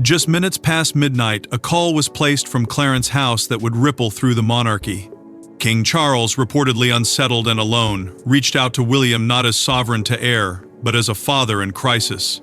Just minutes past midnight, a call was placed from Clarence House that would ripple through the monarchy. King Charles, reportedly unsettled and alone, reached out to William not as sovereign to heir, but as a father in crisis.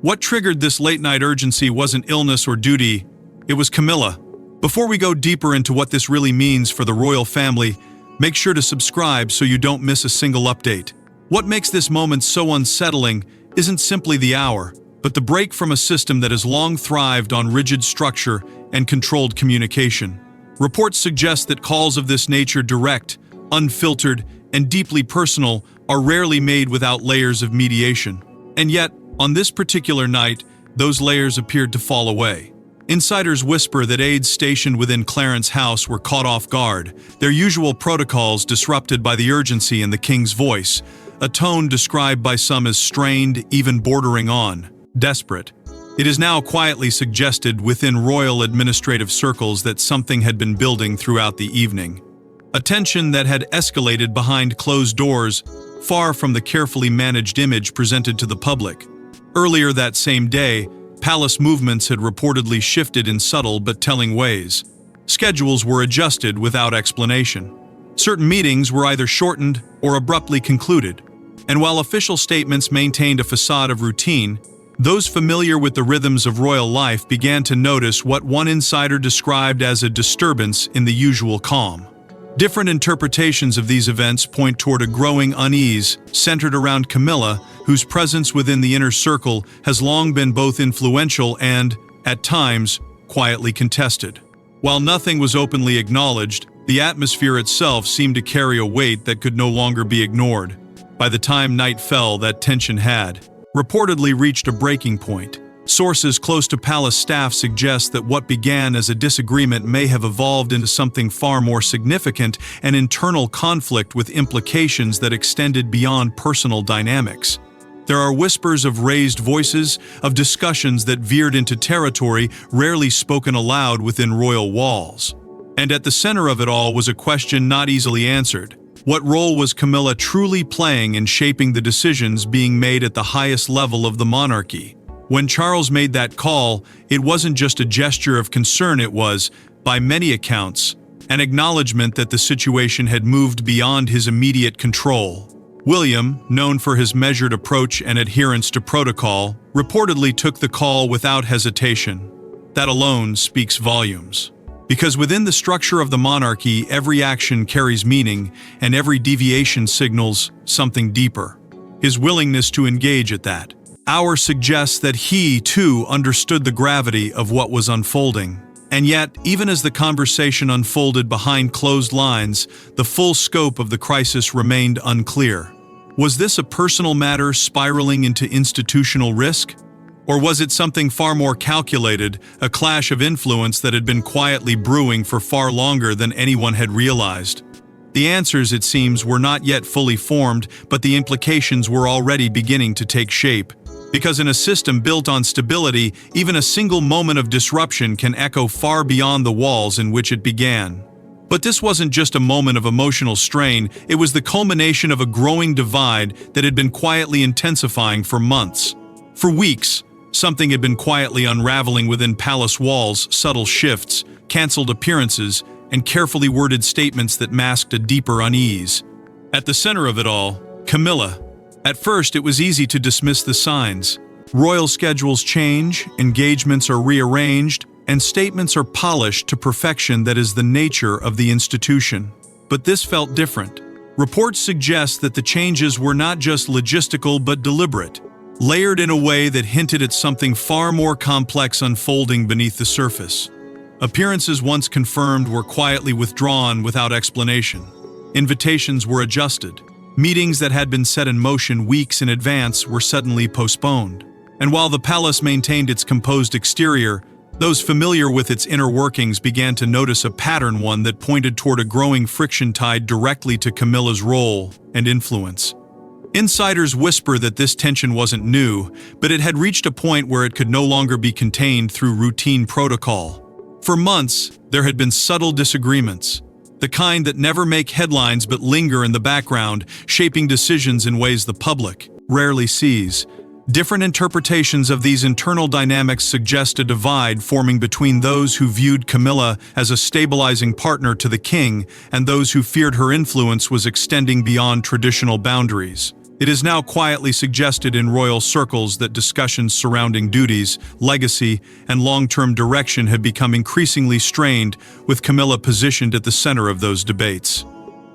What triggered this late-night urgency wasn't illness or duty, it was Camilla. Before we go deeper into what this really means for the royal family, make sure to subscribe so you don't miss a single update. What makes this moment so unsettling isn't simply the hour, but the break from a system that has long thrived on rigid structure and controlled communication. Reports suggest that calls of this nature, direct, unfiltered, and deeply personal, are rarely made without layers of mediation. And yet, on this particular night, those layers appeared to fall away. Insiders whisper that aides stationed within Clarence House were caught off guard, their usual protocols disrupted by the urgency in the king's voice, a tone described by some as strained, even bordering on desperate. It is now quietly suggested within royal administrative circles that something had been building throughout the evening. A tension that had escalated behind closed doors, far from the carefully managed image presented to the public. Earlier that same day, palace movements had reportedly shifted in subtle but telling ways. Schedules were adjusted without explanation. Certain meetings were either shortened or abruptly concluded. And while official statements maintained a facade of routine, those familiar with the rhythms of royal life began to notice what one insider described as a disturbance in the usual calm. Different interpretations of these events point toward a growing unease centered around Camilla, whose presence within the inner circle has long been both influential and, at times, quietly contested. While nothing was openly acknowledged, the atmosphere itself seemed to carry a weight that could no longer be ignored. By the time night fell, that tension had reportedly reached a breaking point. Sources close to palace staff suggest that what began as a disagreement may have evolved into something far more significant, an internal conflict with implications that extended beyond personal dynamics. There are whispers of raised voices, of discussions that veered into territory rarely spoken aloud within royal walls. And at the center of it all was a question not easily answered. What role was Camilla truly playing in shaping the decisions being made at the highest level of the monarchy? When Charles made that call, it wasn't just a gesture of concern, it was, by many accounts, an acknowledgement that the situation had moved beyond his immediate control. William, known for his measured approach and adherence to protocol, reportedly took the call without hesitation. That alone speaks volumes. Because within the structure of the monarchy, every action carries meaning, and every deviation signals something deeper. His willingness to engage at that hour suggests that he, too, understood the gravity of what was unfolding. And yet, even as the conversation unfolded behind closed lines, the full scope of the crisis remained unclear. Was this a personal matter spiraling into institutional risk? Or was it something far more calculated, a clash of influence that had been quietly brewing for far longer than anyone had realized? The answers, it seems, were not yet fully formed, but the implications were already beginning to take shape. Because in a system built on stability, even a single moment of disruption can echo far beyond the walls in which it began. But this wasn't just a moment of emotional strain, it was the culmination of a growing divide that had been quietly intensifying for months. For weeks, something had been quietly unraveling within palace walls, subtle shifts, cancelled appearances, and carefully worded statements that masked a deeper unease. At the center of it all, Camilla. At first, it was easy to dismiss the signs. Royal schedules change, engagements are rearranged, and statements are polished to perfection that is the nature of the institution. But this felt different. Reports suggest that the changes were not just logistical but deliberate, layered in a way that hinted at something far more complex unfolding beneath the surface. Appearances once confirmed were quietly withdrawn without explanation. Invitations were adjusted. Meetings that had been set in motion weeks in advance were suddenly postponed. And while the palace maintained its composed exterior, those familiar with its inner workings began to notice a pattern, one that pointed toward a growing friction tied directly to Camilla's role and influence. Insiders whisper that this tension wasn't new, but it had reached a point where it could no longer be contained through routine protocol. For months, there had been subtle disagreements, the kind that never make headlines but linger in the background, shaping decisions in ways the public rarely sees. Different interpretations of these internal dynamics suggest a divide forming between those who viewed Camilla as a stabilizing partner to the king and those who feared her influence was extending beyond traditional boundaries. It is now quietly suggested in royal circles that discussions surrounding duties, legacy, and long-term direction had become increasingly strained, with Camilla positioned at the center of those debates.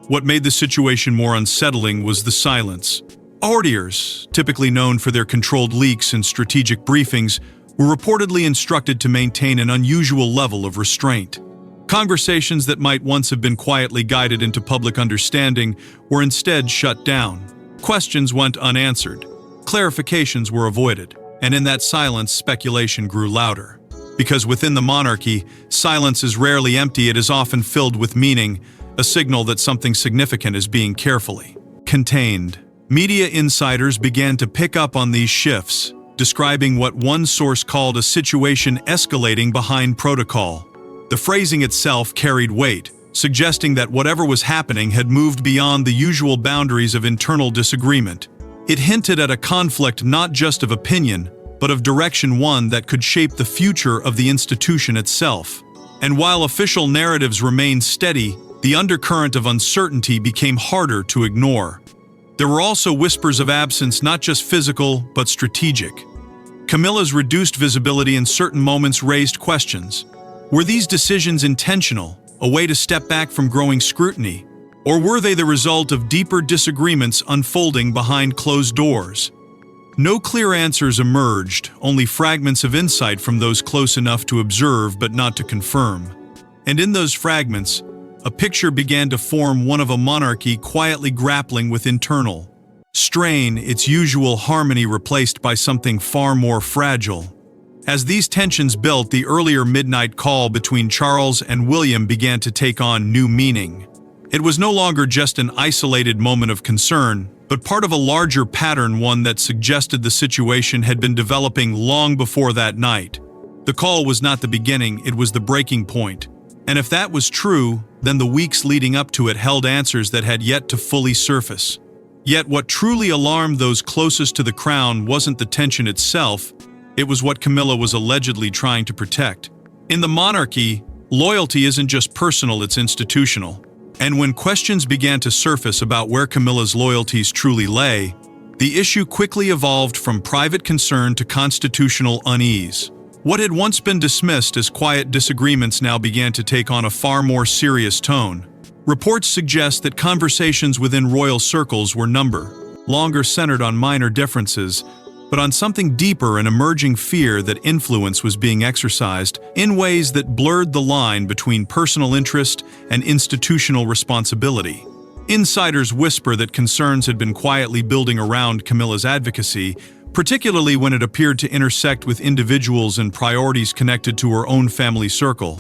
What made the situation more unsettling was the silence. Courtiers, typically known for their controlled leaks and strategic briefings, were reportedly instructed to maintain an unusual level of restraint. Conversations that might once have been quietly guided into public understanding were instead shut down. Questions went unanswered, clarifications were avoided, and in that silence, speculation grew louder. Because within the monarchy, silence is rarely empty, it is often filled with meaning, a signal that something significant is being carefully contained. Media insiders began to pick up on these shifts, describing what one source called a situation escalating behind protocol. The phrasing itself carried weight, suggesting that whatever was happening had moved beyond the usual boundaries of internal disagreement. It hinted at a conflict not just of opinion, but of direction, one that could shape the future of the institution itself. And while official narratives remained steady, the undercurrent of uncertainty became harder to ignore. There were also whispers of absence, not just physical, but strategic. Camilla's reduced visibility in certain moments raised questions. Were these decisions intentional, a way to step back from growing scrutiny, or were they the result of deeper disagreements unfolding behind closed doors? No clear answers emerged, only fragments of insight from those close enough to observe but not to confirm. And in those fragments, a picture began to form, one of a monarchy quietly grappling with internal strain, its usual harmony replaced by something far more fragile. As these tensions built, the earlier midnight call between Charles and William began to take on new meaning. It was no longer just an isolated moment of concern, but part of a larger pattern, one that suggested the situation had been developing long before that night. The call was not the beginning, it was the breaking point. And if that was true, then the weeks leading up to it held answers that had yet to fully surface. Yet what truly alarmed those closest to the crown wasn't the tension itself, it was what Camilla was allegedly trying to protect. In the monarchy, loyalty isn't just personal, it's institutional. And when questions began to surface about where Camilla's loyalties truly lay, the issue quickly evolved from private concern to constitutional unease. What had once been dismissed as quiet disagreements now began to take on a far more serious tone. Reports suggest that conversations within royal circles were no longer centered on minor differences, but on something deeper, an emerging fear that influence was being exercised in ways that blurred the line between personal interest and institutional responsibility. Insiders whisper that concerns had been quietly building around Camilla's advocacy, particularly when it appeared to intersect with individuals and priorities connected to her own family circle.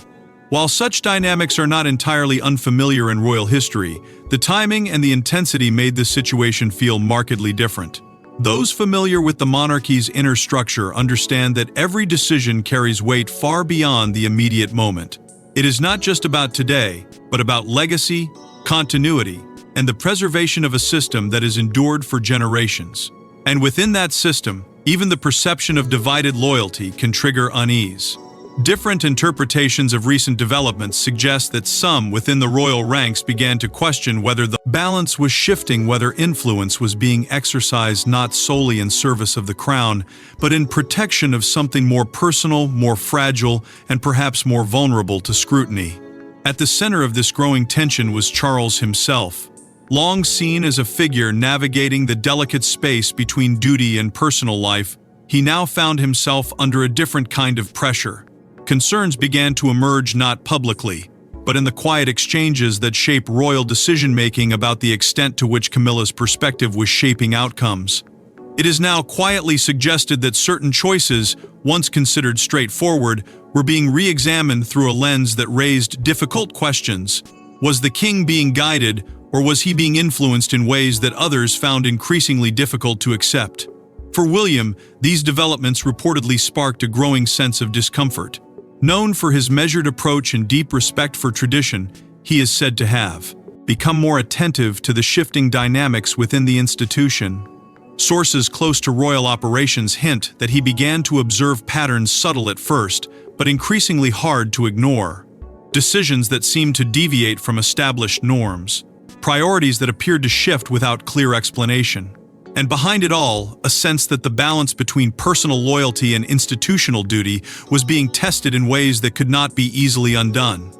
While such dynamics are not entirely unfamiliar in royal history, the timing and the intensity made this situation feel markedly different. Those familiar with the monarchy's inner structure understand that every decision carries weight far beyond the immediate moment. It is not just about today, but about legacy, continuity, and the preservation of a system that has endured for generations. And within that system, even the perception of divided loyalty can trigger unease. Different interpretations of recent developments suggest that some within the royal ranks began to question whether the balance was shifting, whether influence was being exercised not solely in service of the crown, but in protection of something more personal, more fragile, and perhaps more vulnerable to scrutiny. At the center of this growing tension was Charles himself. Long seen as a figure navigating the delicate space between duty and personal life, he now found himself under a different kind of pressure. Concerns began to emerge not publicly, but in the quiet exchanges that shape royal decision-making about the extent to which Camilla's perspective was shaping outcomes. It is now quietly suggested that certain choices, once considered straightforward, were being re-examined through a lens that raised difficult questions. Was the king being guided, or was he being influenced in ways that others found increasingly difficult to accept? For William, these developments reportedly sparked a growing sense of discomfort. Known for his measured approach and deep respect for tradition, he is said to have become more attentive to the shifting dynamics within the institution. Sources close to royal operations hint that he began to observe patterns subtle at first, but increasingly hard to ignore. Decisions that seemed to deviate from established norms. Priorities that appeared to shift without clear explanation. And behind it all, a sense that the balance between personal loyalty and institutional duty was being tested in ways that could not be easily undone.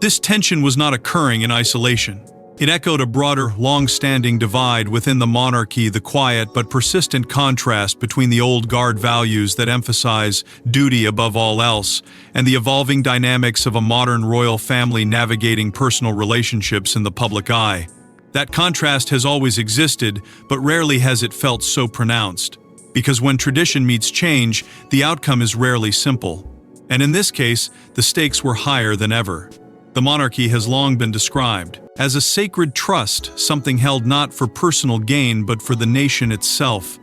This tension was not occurring in isolation. It echoed a broader, long-standing divide within the monarchy, the quiet but persistent contrast between the old guard values that emphasize duty above all else, and the evolving dynamics of a modern royal family navigating personal relationships in the public eye. That contrast has always existed, but rarely has it felt so pronounced. Because when tradition meets change, the outcome is rarely simple. And in this case, the stakes were higher than ever. The monarchy has long been described as a sacred trust, something held not for personal gain but for the nation itself.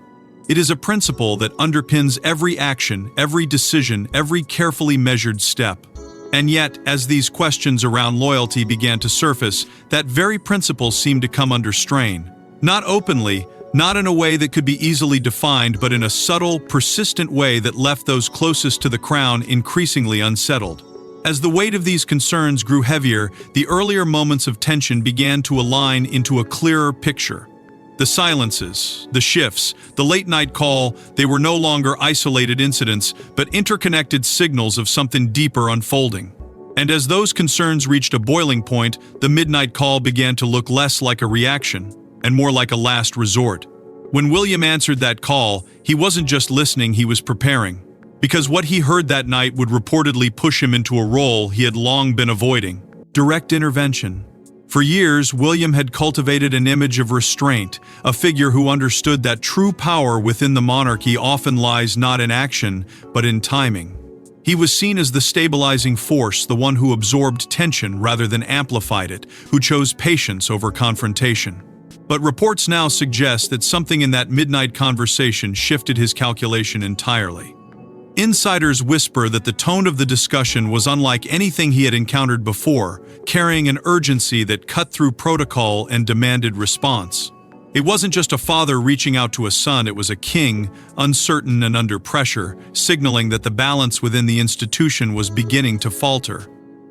It is a principle that underpins every action, every decision, every carefully measured step. And yet, as these questions around loyalty began to surface, that very principle seemed to come under strain. Not openly, not in a way that could be easily defined, but in a subtle, persistent way that left those closest to the crown increasingly unsettled. As the weight of these concerns grew heavier, the earlier moments of tension began to align into a clearer picture. The silences, the shifts, the late-night call, they were no longer isolated incidents, but interconnected signals of something deeper unfolding. And as those concerns reached a boiling point, the midnight call began to look less like a reaction, and more like a last resort. When William answered that call, he wasn't just listening, he was preparing. Because what he heard that night would reportedly push him into a role he had long been avoiding: direct intervention. For years, William had cultivated an image of restraint, a figure who understood that true power within the monarchy often lies not in action, but in timing. He was seen as the stabilizing force, the one who absorbed tension rather than amplified it, who chose patience over confrontation. But reports now suggest that something in that midnight conversation shifted his calculation entirely. Insiders whisper that the tone of the discussion was unlike anything he had encountered before, carrying an urgency that cut through protocol and demanded response. It wasn't just a father reaching out to a son, it was a king, uncertain and under pressure, signaling that the balance within the institution was beginning to falter.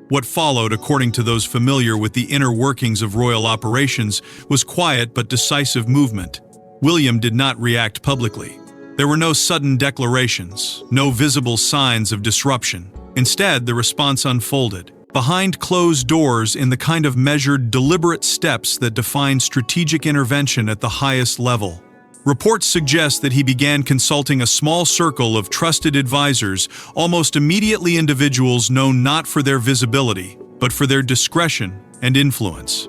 What followed, according to those familiar with the inner workings of royal operations, was quiet but decisive movement. William did not react publicly. There were no sudden declarations, no visible signs of disruption. Instead, the response unfolded, behind closed doors, in the kind of measured, deliberate steps that define strategic intervention at the highest level. Reports suggest that he began consulting a small circle of trusted advisors, almost immediately individuals known not for their visibility, but for their discretion and influence.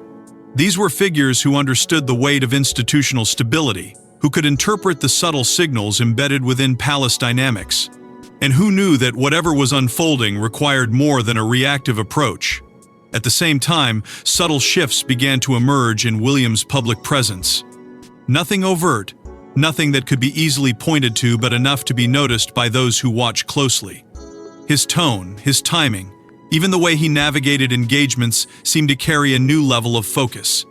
These were figures who understood the weight of institutional stability, who could interpret the subtle signals embedded within palace dynamics, and who knew that whatever was unfolding required more than a reactive approach. At the same time, subtle shifts began to emerge in William's public presence. Nothing overt, nothing that could be easily pointed to, but enough to be noticed by those who watch closely. His tone, his timing, even the way he navigated engagements seemed to carry a new level of focus.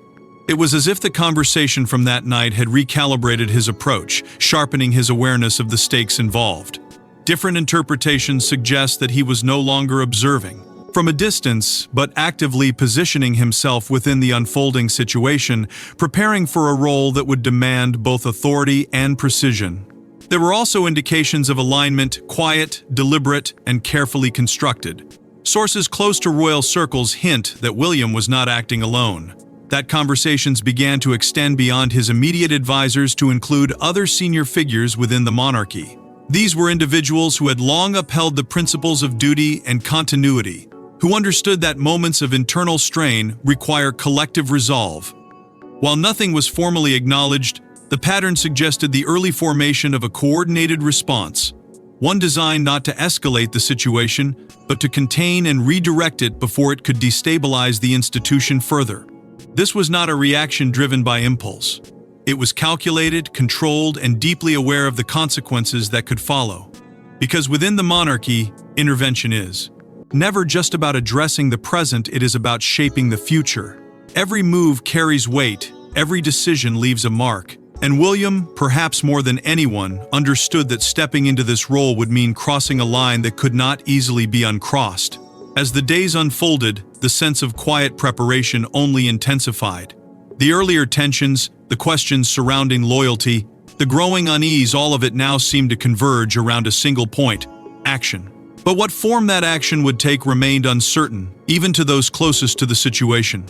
It was as if the conversation from that night had recalibrated his approach, sharpening his awareness of the stakes involved. Different interpretations suggest that he was no longer observing from a distance, but actively positioning himself within the unfolding situation, preparing for a role that would demand both authority and precision. There were also indications of alignment, quiet, deliberate, and carefully constructed. Sources close to royal circles hint that William was not acting alone. That conversations began to extend beyond his immediate advisors to include other senior figures within the monarchy. These were individuals who had long upheld the principles of duty and continuity, who understood that moments of internal strain require collective resolve. While nothing was formally acknowledged, the pattern suggested the early formation of a coordinated response, one designed not to escalate the situation, but to contain and redirect it before it could destabilize the institution further. This was not a reaction driven by impulse. It was calculated, controlled, and deeply aware of the consequences that could follow. Because within the monarchy, intervention is never just about addressing the present, it is about shaping the future. Every move carries weight, every decision leaves a mark, And William, perhaps more than anyone, understood that stepping into this role would mean crossing a line that could not easily be uncrossed. As the days unfolded, the sense of quiet preparation only intensified. The earlier tensions, the questions surrounding loyalty, the growing unease, all of it now seemed to converge around a single point: action. But what form that action would take remained uncertain, even to those closest to the situation.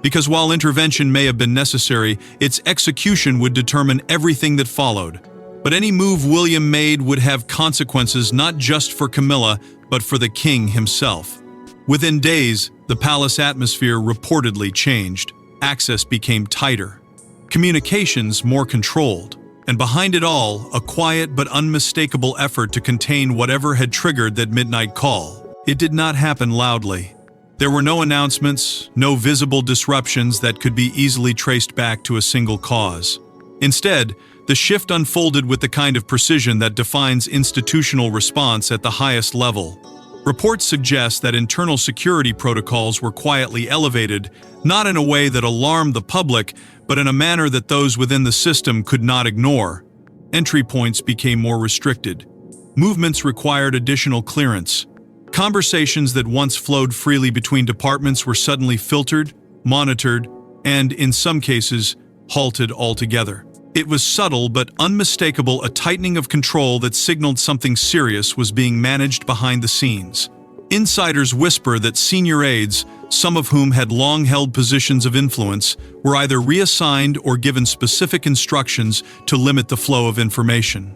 Because while intervention may have been necessary, its execution would determine everything that followed. But any move William made would have consequences not just for Camilla, but for the king himself. Within days, the palace atmosphere reportedly changed. Access became tighter, communications more controlled, and behind it all, a quiet but unmistakable effort to contain whatever had triggered that midnight call. It did not happen loudly. There were no announcements, no visible disruptions that could be easily traced back to a single cause. Instead, the shift unfolded with the kind of precision that defines institutional response at the highest level. Reports suggest that internal security protocols were quietly elevated, not in a way that alarmed the public, but in a manner that those within the system could not ignore. Entry points became more restricted. Movements required additional clearance. Conversations that once flowed freely between departments were suddenly filtered, monitored, and, in some cases, halted altogether. It was subtle but unmistakable, a tightening of control that signaled something serious was being managed behind the scenes. Insiders whisper that senior aides, some of whom had long held positions of influence, were either reassigned or given specific instructions to limit the flow of information.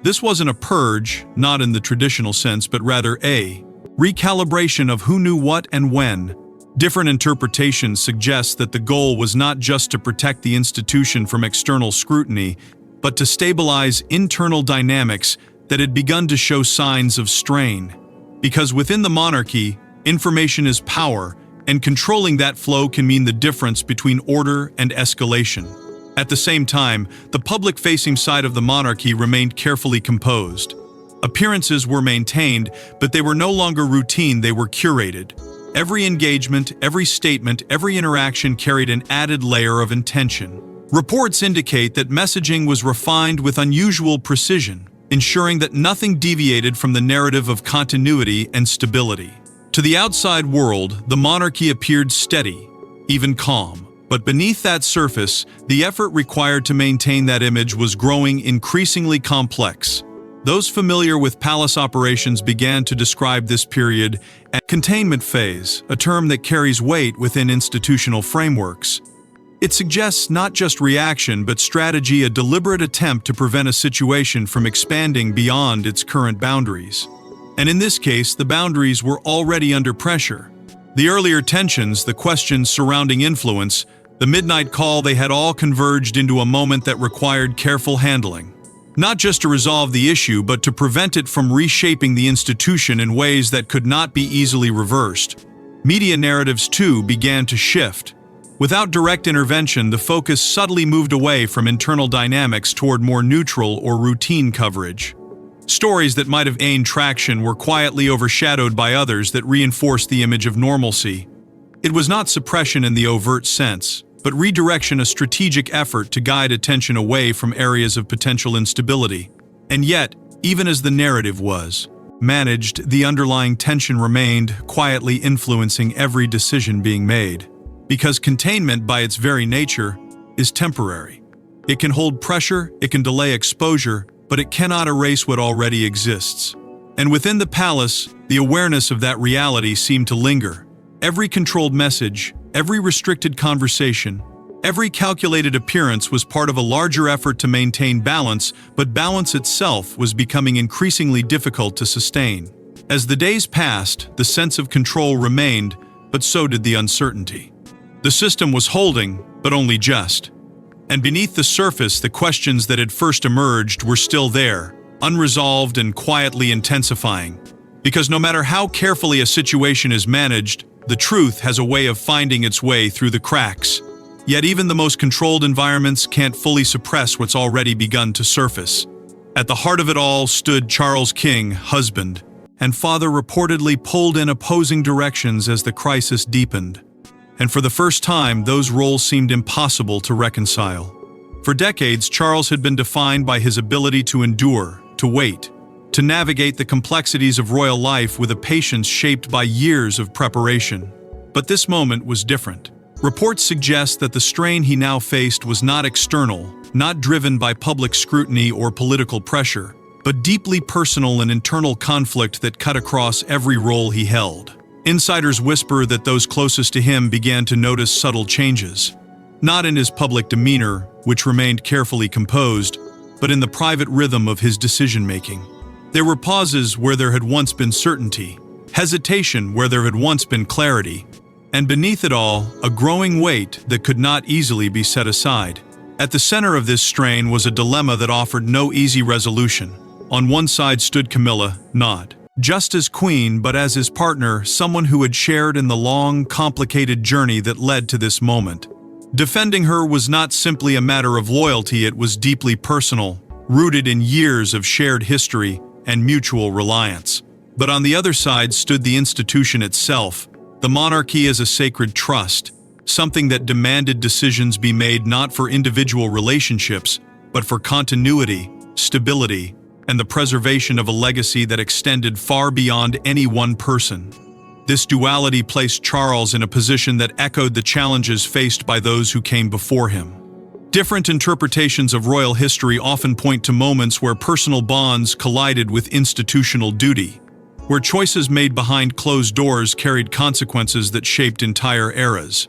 This wasn't a purge, not in the traditional sense, but rather a recalibration of who knew what and when. Different interpretations suggest that the goal was not just to protect the institution from external scrutiny, but to stabilize internal dynamics that had begun to show signs of strain. Because within the monarchy, information is power, and controlling that flow can mean the difference between order and escalation. At the same time, the public-facing side of the monarchy remained carefully composed. Appearances were maintained, but they were no longer routine, they were curated. Every engagement, every statement, every interaction carried an added layer of intention. Reports indicate that messaging was refined with unusual precision, ensuring that nothing deviated from the narrative of continuity and stability. To the outside world, the monarchy appeared steady, even calm. But beneath that surface, the effort required to maintain that image was growing increasingly complex. Those familiar with palace operations began to describe this period as containment phase, a term that carries weight within institutional frameworks. It suggests not just reaction but strategy, a deliberate attempt to prevent a situation from expanding beyond its current boundaries. And in this case, the boundaries were already under pressure. The earlier tensions, the questions surrounding influence, the midnight call, they had all converged into a moment that required careful handling. Not just to resolve the issue, but to prevent it from reshaping the institution in ways that could not be easily reversed. Media narratives, too, began to shift. Without direct intervention, the focus subtly moved away from internal dynamics toward more neutral or routine coverage. Stories that might have gained traction were quietly overshadowed by others that reinforced the image of normalcy. It was not suppression in the overt sense, but redirection, a strategic effort to guide attention away from areas of potential instability. And yet, even as the narrative was managed, the underlying tension remained, quietly influencing every decision being made. Because containment, by its very nature, is temporary. It can hold pressure, it can delay exposure, but it cannot erase what already exists. And within the palace, the awareness of that reality seemed to linger. Every controlled message, every restricted conversation, every calculated appearance was part of a larger effort to maintain balance, but balance itself was becoming increasingly difficult to sustain. As the days passed, the sense of control remained, but so did the uncertainty. The system was holding, but only just. And beneath the surface, the questions that had first emerged were still there, unresolved and quietly intensifying. Because no matter how carefully a situation is managed, the truth has a way of finding its way through the cracks. Yet even the most controlled environments can't fully suppress what's already begun to surface. At the heart of it all stood Charles King, husband, and father, reportedly pulled in opposing directions as the crisis deepened. And for the first time, those roles seemed impossible to reconcile. For decades, Charles had been defined by his ability to endure, to wait, to navigate the complexities of royal life with a patience shaped by years of preparation. But this moment was different. Reports suggest that the strain he now faced was not external, not driven by public scrutiny or political pressure, but deeply personal and internal conflict that cut across every role he held. Insiders whisper that those closest to him began to notice subtle changes, not in his public demeanor, which remained carefully composed, but in the private rhythm of his decision-making. There were pauses where there had once been certainty, hesitation where there had once been clarity, and beneath it all, a growing weight that could not easily be set aside. At the center of this strain was a dilemma that offered no easy resolution. On one side stood Camilla, not just as queen, but as his partner, someone who had shared in the long, complicated journey that led to this moment. Defending her was not simply a matter of loyalty, it was deeply personal, rooted in years of shared history and mutual reliance. But on the other side stood the institution itself, the monarchy as a sacred trust, something that demanded decisions be made not for individual relationships, but for continuity, stability, and the preservation of a legacy that extended far beyond any one person. This duality placed Charles in a position that echoed the challenges faced by those who came before him. Different interpretations of royal history often point to moments where personal bonds collided with institutional duty, where choices made behind closed doors carried consequences that shaped entire eras.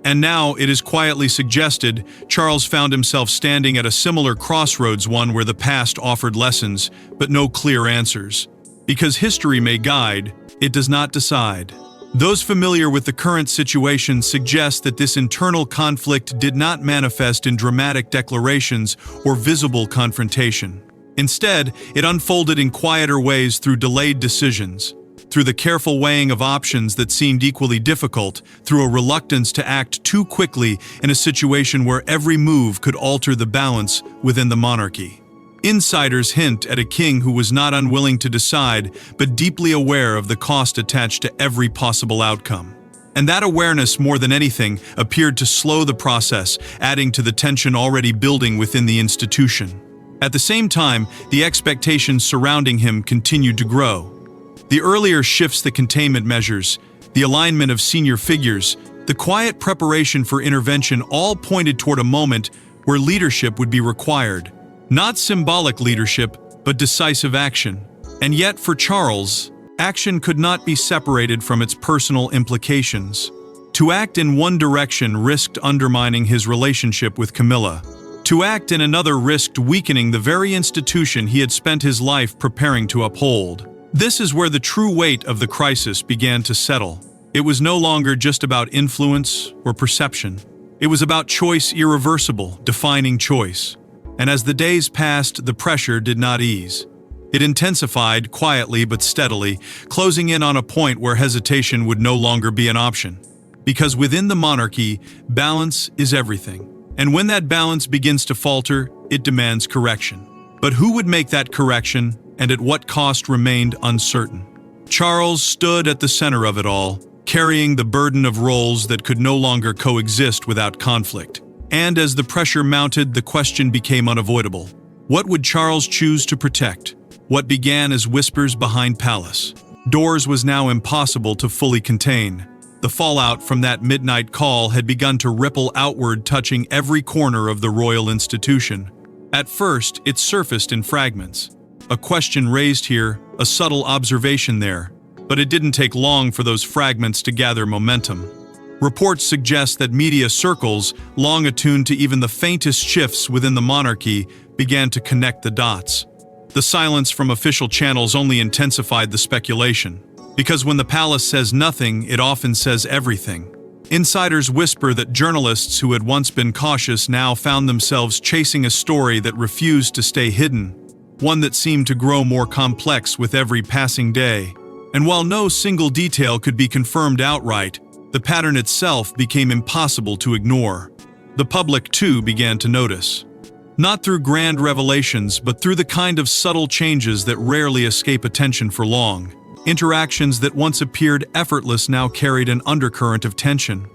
And now, it is quietly suggested, Charles found himself standing at a similar crossroads, one where the past offered lessons, but no clear answers. Because history may guide, it does not decide. Those familiar with the current situation suggest that this internal conflict did not manifest in dramatic declarations or visible confrontation. Instead, it unfolded in quieter ways through delayed decisions, through the careful weighing of options that seemed equally difficult, through a reluctance to act too quickly in a situation where every move could alter the balance within the monarchy. Insiders hint at a king who was not unwilling to decide, but deeply aware of the cost attached to every possible outcome. And that awareness, more than anything, appeared to slow the process, adding to the tension already building within the institution. At the same time, the expectations surrounding him continued to grow. The earlier shifts, the containment measures, the alignment of senior figures, the quiet preparation for intervention all pointed toward a moment where leadership would be required. Not symbolic leadership, but decisive action. And yet, for Charles, action could not be separated from its personal implications. To act in one direction risked undermining his relationship with Camilla. To act in another risked weakening the very institution he had spent his life preparing to uphold. This is where the true weight of the crisis began to settle. It was no longer just about influence or perception. It was about choice, irreversible, defining choice. And as the days passed, the pressure did not ease. It intensified quietly but steadily, closing in on a point where hesitation would no longer be an option. Because within the monarchy, balance is everything. And when that balance begins to falter, it demands correction. But who would make that correction, and at what cost, remained uncertain. Charles stood at the center of it all, carrying the burden of roles that could no longer coexist without conflict. And as the pressure mounted, the question became unavoidable. What would Charles choose to protect? What began as whispers behind palace doors was now impossible to fully contain. The fallout from that midnight call had begun to ripple outward, touching every corner of the royal institution. At first, it surfaced in fragments. A question raised here, a subtle observation there. But it didn't take long for those fragments to gather momentum. Reports suggest that media circles, long attuned to even the faintest shifts within the monarchy, began to connect the dots. The silence from official channels only intensified the speculation. Because when the palace says nothing, it often says everything. Insiders whisper that journalists who had once been cautious now found themselves chasing a story that refused to stay hidden, one that seemed to grow more complex with every passing day. And while no single detail could be confirmed outright, the pattern itself became impossible to ignore. The public, too, began to notice. Not through grand revelations, but through the kind of subtle changes that rarely escape attention for long. Interactions that once appeared effortless now carried an undercurrent of tension.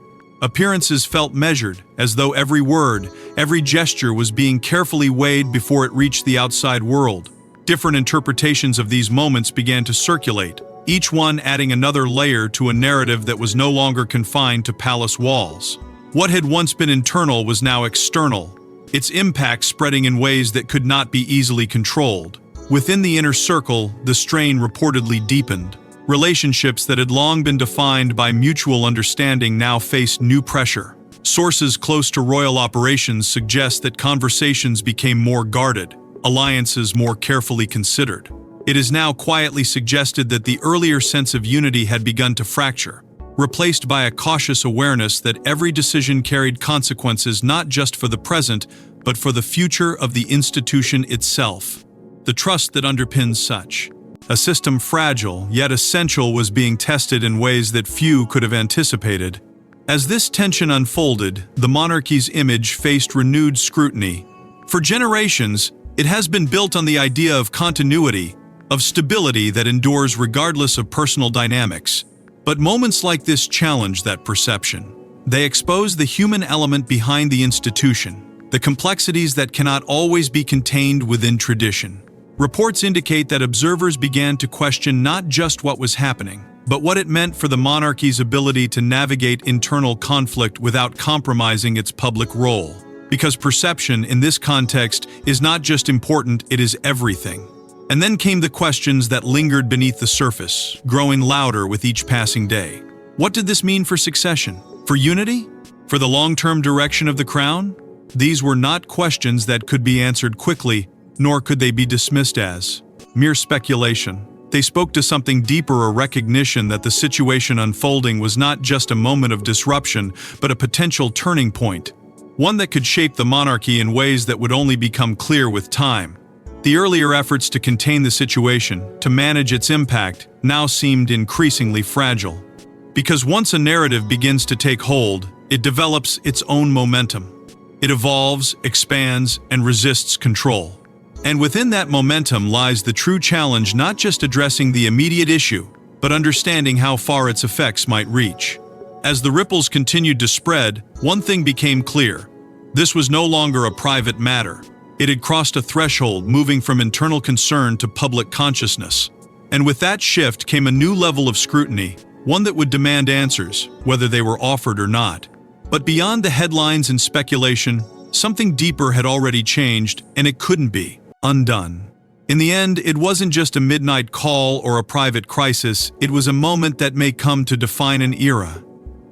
Appearances felt measured, as though every word, every gesture was being carefully weighed before it reached the outside world. Different interpretations of these moments began to circulate, each one adding another layer to a narrative that was no longer confined to palace walls. What had once been internal was now external, its impact spreading in ways that could not be easily controlled. Within the inner circle, the strain reportedly deepened. Relationships that had long been defined by mutual understanding now faced new pressure. Sources close to royal operations suggest that conversations became more guarded, alliances more carefully considered. It is now quietly suggested that the earlier sense of unity had begun to fracture, replaced by a cautious awareness that every decision carried consequences not just for the present, but for the future of the institution itself. The trust that underpins such a system, fragile yet essential, was being tested in ways that few could have anticipated. As this tension unfolded, the monarchy's image faced renewed scrutiny. For generations, it has been built on the idea of continuity, of stability that endures regardless of personal dynamics. But moments like this challenge that perception. They expose the human element behind the institution, the complexities that cannot always be contained within tradition. Reports indicate that observers began to question not just what was happening, but what it meant for the monarchy's ability to navigate internal conflict without compromising its public role. Because perception, in this context, is not just important, it is everything. And then came the questions that lingered beneath the surface, growing louder with each passing day. What did this mean for succession? For unity? For the long-term direction of the crown? These were not questions that could be answered quickly, nor could they be dismissed as mere speculation. They spoke to something deeper, a recognition that the situation unfolding was not just a moment of disruption, but a potential turning point, one that could shape the monarchy in ways that would only become clear with time. The earlier efforts to contain the situation, to manage its impact, now seemed increasingly fragile. Because once a narrative begins to take hold, it develops its own momentum. It evolves, expands, and resists control. And within that momentum lies the true challenge, not just addressing the immediate issue, but understanding how far its effects might reach. As the ripples continued to spread, one thing became clear. This was no longer a private matter. It had crossed a threshold, moving from internal concern to public consciousness. And with that shift came a new level of scrutiny, one that would demand answers, whether they were offered or not. But beyond the headlines and speculation, something deeper had already changed, and it couldn't be undone. In the end, it wasn't just a midnight call or a private crisis, it was a moment that may come to define an era.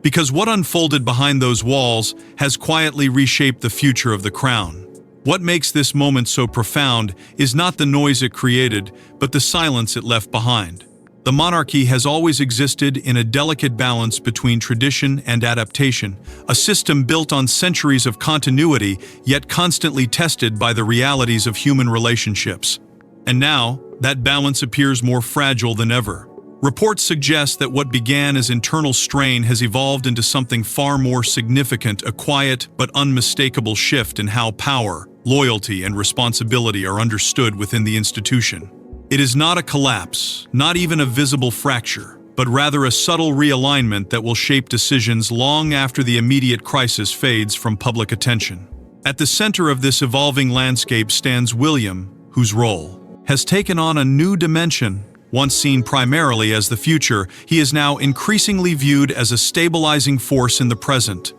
Because what unfolded behind those walls has quietly reshaped the future of the crown. What makes this moment so profound is not the noise it created, but the silence it left behind. The monarchy has always existed in a delicate balance between tradition and adaptation, a system built on centuries of continuity, yet constantly tested by the realities of human relationships. And now, that balance appears more fragile than ever. Reports suggest that what began as internal strain has evolved into something far more significant, a quiet but unmistakable shift in how power, loyalty, and responsibility are understood within the institution. It is not a collapse, not even a visible fracture, but rather a subtle realignment that will shape decisions long after the immediate crisis fades from public attention. At the center of this evolving landscape stands William, whose role has taken on a new dimension. Once seen primarily as the future, he is now increasingly viewed as a stabilizing force in the present.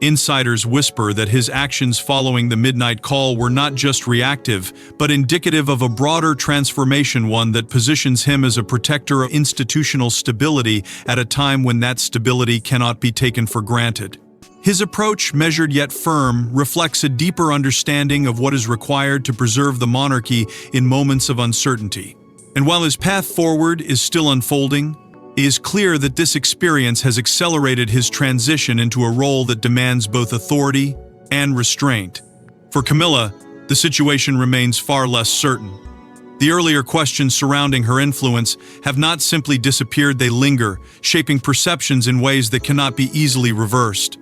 Insiders whisper that his actions following the midnight call were not just reactive, but indicative of a broader transformation, one that positions him as a protector of institutional stability at a time when that stability cannot be taken for granted. His approach, measured yet firm, reflects a deeper understanding of what is required to preserve the monarchy in moments of uncertainty. And while his path forward is still unfolding, it is clear that this experience has accelerated his transition into a role that demands both authority and restraint. For Camilla, the situation remains far less certain. The earlier questions surrounding her influence have not simply disappeared, they linger, shaping perceptions in ways that cannot be easily reversed.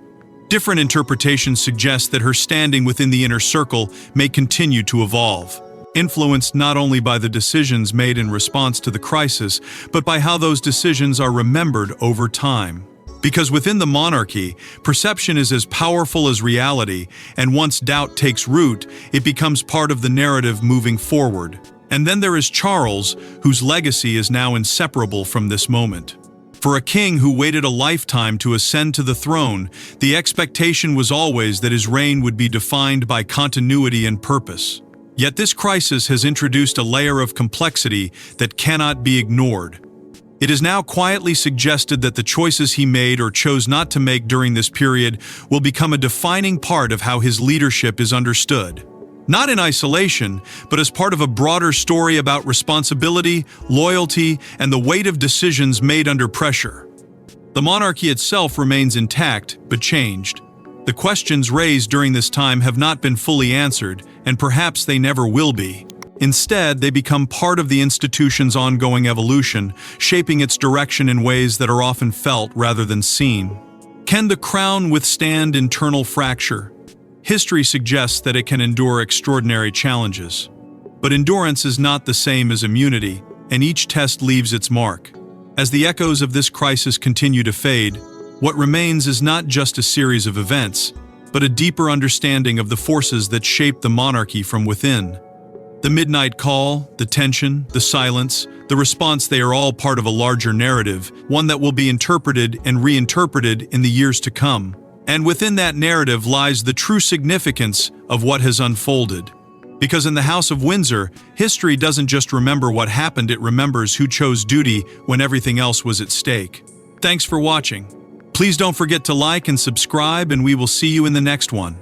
Different interpretations suggest that her standing within the inner circle may continue to evolve, influenced not only by the decisions made in response to the crisis, but by how those decisions are remembered over time. Because within the monarchy, perception is as powerful as reality, and once doubt takes root, it becomes part of the narrative moving forward. And then there is Charles, whose legacy is now inseparable from this moment. For a king who waited a lifetime to ascend to the throne, the expectation was always that his reign would be defined by continuity and purpose. Yet this crisis has introduced a layer of complexity that cannot be ignored. It is now quietly suggested that the choices he made or chose not to make during this period will become a defining part of how his leadership is understood. Not in isolation, but as part of a broader story about responsibility, loyalty, and the weight of decisions made under pressure. The monarchy itself remains intact, but changed. The questions raised during this time have not been fully answered, and perhaps they never will be. Instead, they become part of the institution's ongoing evolution, shaping its direction in ways that are often felt rather than seen. Can the crown withstand internal fracture? History suggests that it can endure extraordinary challenges. But endurance is not the same as immunity, and each test leaves its mark. As the echoes of this crisis continue to fade, what remains is not just a series of events, but a deeper understanding of the forces that shape the monarchy from within. The midnight call, the tension, the silence, the response, they are all part of a larger narrative, one that will be interpreted and reinterpreted in the years to come. And within that narrative lies the true significance of what has unfolded. Because in the House of Windsor, history doesn't just remember what happened, it remembers who chose duty when everything else was at stake. Thanks for watching. Please don't forget to like and subscribe, and we will see you in the next one.